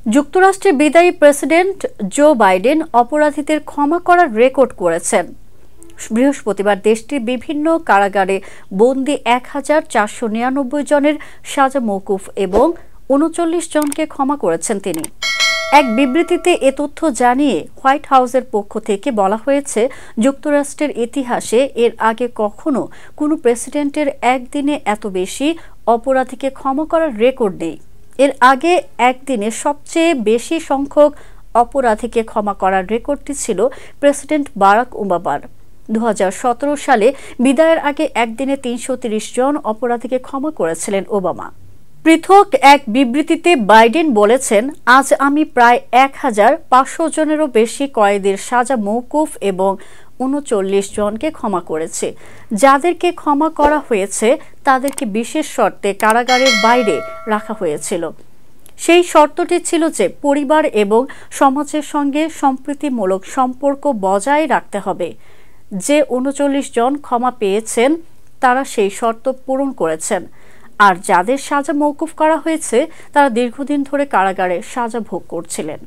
যুক্তরাষ্ট্রের বিদায়ী president Joe Biden অপরাধীদের ক্ষমা করার রেকর্ড করেছেন। বৃহস্পতিবার দেশটির বিভিন্ন কারাগারে বন্দী ১,৪৯৯ জনের সাজা মওকুফ এবং ৩৯ জনকে ক্ষমা করেছেন তিনি। এক বিবৃতিতে এ তথ্য জানিয়ে হোয়াইট হাউসের পক্ষ থেকে বলা হয়েছে, যুক্তরাষ্ট্রের ইতিহাসে এর আগে কখনো কোনো প্রেসিডেন্টের একদিনে এত বেশি অপরাধীকে ক্ষমা করার রেকর্ড নেই। এর আগে একদিনে সবচেয়ে বেশি সংখ্যক অপরাধীকে ক্ষমা করার রেকর্ডটি ছিল প্রেসিডেন্ট বারাক ওবামার। ২০১৭ সালে বিদায়ের আগে একদিনে ৩৩০ জন অপরাধীকে ক্ষমা করেছিলেন ওবামা। পৃথক এক বিবৃতিতে বাইডেন বলেছেন, আজ আমি প্রায় ১,৫০০ জনেরও বেশি কয়েদির সাজা মওকুফ এবং ৩৯ জনকে ক্ষমা করেছি। যাদেরকে ক্ষমা করা হয়েছে তাদেরকে বিশেষ শর্তে কারাগারের বাইরে রাখা হয়েছিল। সেই শর্তটি ছিল যে পরিবার এবং সমাজের সঙ্গে সম্প্রীতিমূলক সম্পর্ক বজায় রাখতে হবে। যে ৩৯ জন ক্ষমা পেয়েছেন তারা সেই শর্ত পূরণ করেছেন, আর যাদের সাজা মওকুফ করা হয়েছে তারা দীর্ঘদিন ধরে কারাগারে সাজা ভোগ করছিলেন।